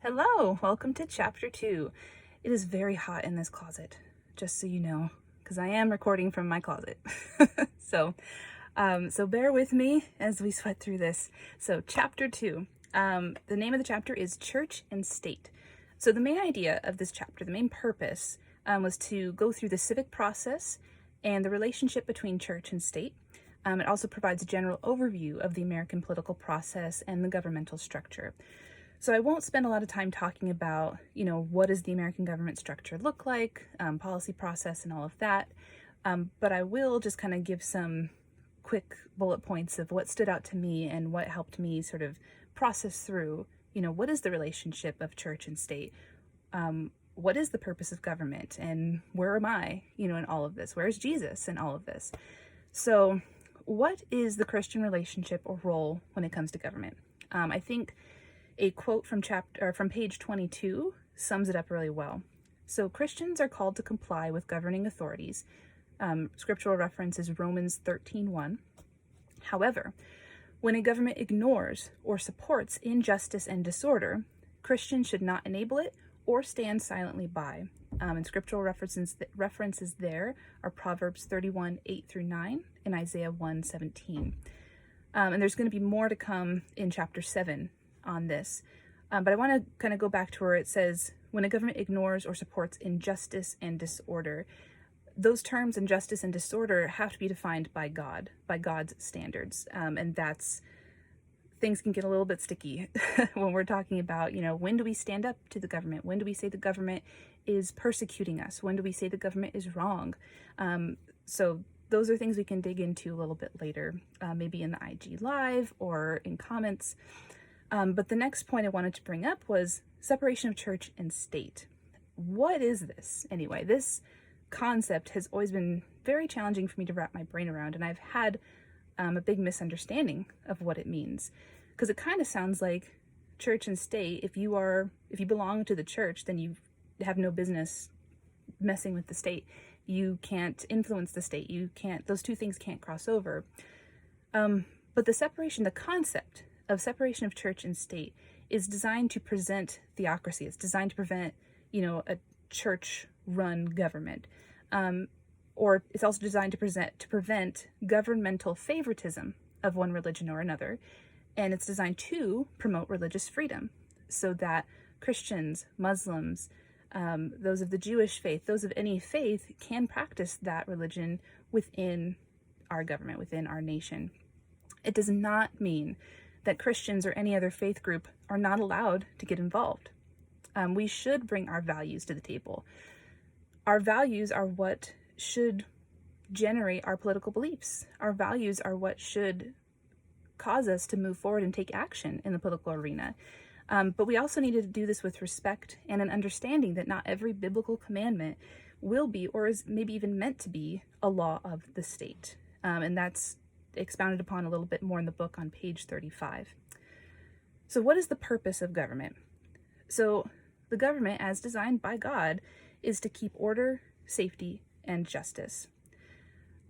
Hello, welcome to chapter 2. It is very hot in this closet, just so you know, because I am recording from my closet. So bear with me as we sweat through this. So chapter 2, the name of the chapter is Church and State. So the main idea of this chapter, the main purpose, was to go through the civic process and the relationship between church and state. It also provides a general overview of the American political process and the governmental structure. So I won't spend a lot of time talking about, what does the American government structure look like, policy process and all of that. But I will just kind of give some quick bullet points of what stood out to me and what helped me sort of process through, what is the relationship of church and state? What is the purpose of government? And where am I, in all of this? Where's Jesus in all of this? So what is the Christian relationship or role when it comes to government? I think a quote from page 22 sums it up really well. So Christians are called to comply with governing authorities. Scriptural reference is Romans 13:1. However, when a government ignores or supports injustice and disorder, Christians should not enable it or stand silently by. And scriptural references there are Proverbs 31:8-9 and Isaiah 1:17. And there's going to be more to come in chapter 7 on this. But I want to kind of go back to where it says, when a government ignores or supports injustice and disorder. Those terms, injustice and disorder, have to be defined by God, by God's standards. And things can get a little bit sticky when we're talking about, when do we stand up to the government? When do we say the government is persecuting us? When do we say the government is wrong? So those are things we can dig into a little bit later, maybe in the IG Live or in comments. But the next point I wanted to bring up was separation of church and state. What is this? Anyway, this concept has always been very challenging for me to wrap my brain around, and I've had a big misunderstanding of what it means. Because it kind of sounds like church and state, if you belong to the church, then you have no business messing with the state. You can't influence the state. Those two things can't cross over. But the concept of separation of church and state is designed to present theocracy. It's designed to prevent, a church-run government. Or it's also designed to prevent governmental favoritism of one religion or another. And it's designed to promote religious freedom so that Christians, Muslims, those of the Jewish faith, those of any faith can practice that religion within our government, within our nation. It does not mean that Christians or any other faith group are not allowed to get involved. We should bring our values to the table. Our values are what should generate our political beliefs. Our values are what should cause us to move forward and take action in the political arena. But we also need to do this with respect and an understanding that not every biblical commandment will be, or is maybe even meant to be, a law of the state. And that's expounded upon a little bit more in the book on page 35. So what is the purpose of government? So the government, as designed by God, is to keep order, safety, and justice.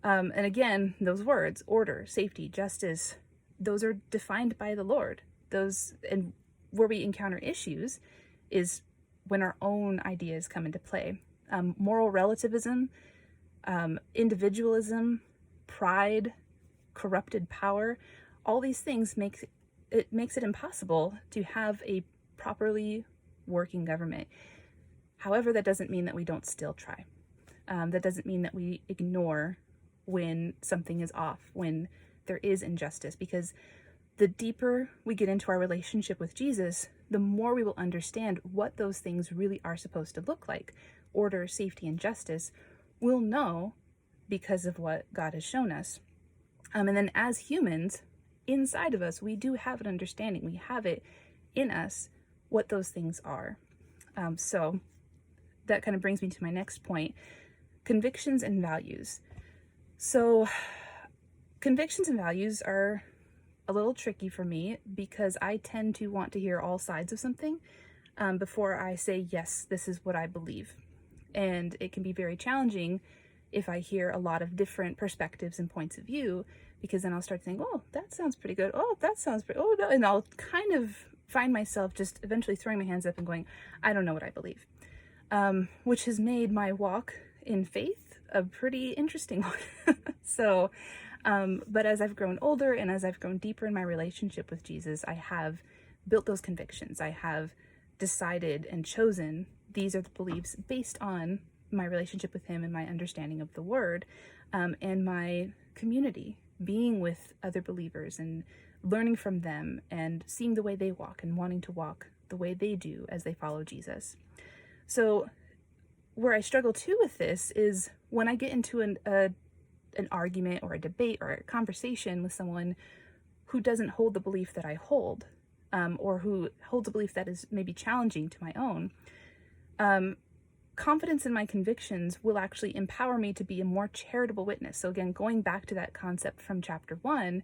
And again, those words, order, safety, justice, those are defined by the Lord. And where we encounter issues is when our own ideas come into play. Moral relativism, individualism, pride, corrupted power, all these things makes it impossible to have a properly working government. However, that doesn't mean that we don't still try. That doesn't mean that we ignore when something is off, when there is injustice, because the deeper we get into our relationship with Jesus, the more we will understand what those things really are supposed to look like. Order, safety, and justice. We'll know because of what God has shown us. And then as humans, inside of us, we do have an understanding. We have it in us what those things are. So that kind of brings me to my next point, convictions and values. So convictions and values are a little tricky for me because I tend to want to hear all sides of something before I say, yes, this is what I believe. And it can be very challenging if I hear a lot of different perspectives and points of view, because then I'll start thinking, oh, that sounds pretty good. Oh, that sounds pretty, oh, no. And I'll kind of find myself just eventually throwing my hands up and going, I don't know what I believe, which has made my walk in faith a pretty interesting one. So, but as I've grown older and as I've grown deeper in my relationship with Jesus, I have built those convictions. I have decided and chosen these are the beliefs based on my relationship with him and my understanding of the word, and my community, being with other believers and learning from them and seeing the way they walk and wanting to walk the way they do as they follow Jesus. So where I struggle too with this is when I get into an argument or a debate or a conversation with someone who doesn't hold the belief that I hold, or who holds a belief that is maybe challenging to my own. Confidence in my convictions will actually empower me to be a more charitable witness. So again, going back to that concept from chapter 1,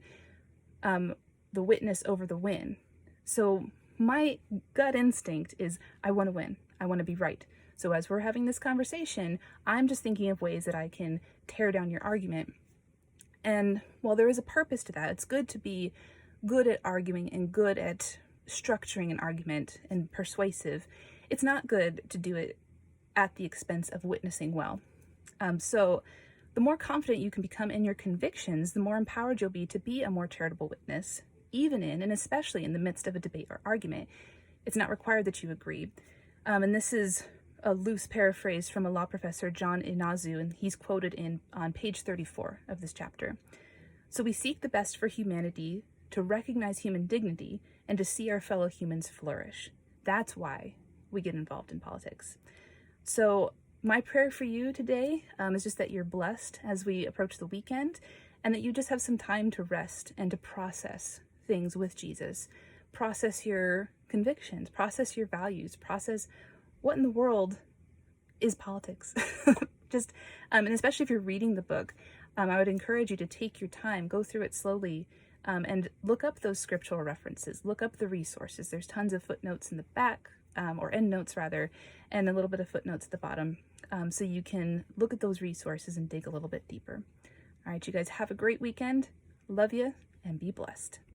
the witness over the win. So my gut instinct is I want to win. I want to be right. So as we're having this conversation, I'm just thinking of ways that I can tear down your argument. And while there is a purpose to that, it's good to be good at arguing and good at structuring an argument and persuasive. It's not good to do it at the expense of witnessing well. So the more confident you can become in your convictions, the more empowered you'll be to be a more charitable witness, even in and especially in the midst of a debate or argument. It's not required that you agree. And this is a loose paraphrase from a law professor, John Inazu, and he's quoted on page 34 of this chapter. So we seek the best for humanity, to recognize human dignity, and to see our fellow humans flourish. That's why we get involved in politics. So my prayer for you today is just that you're blessed as we approach the weekend, and that you just have some time to rest and to process things with Jesus. Process your convictions, process your values, process what in the world is politics. And especially if you're reading the book, I would encourage you to take your time, go through it slowly, and look up those scriptural references, look up the resources. There's tons of footnotes in the back, or endnotes rather, and a little bit of footnotes at the bottom, so you can look at those resources and dig a little bit deeper. All right, you guys have a great weekend. Love you and be blessed.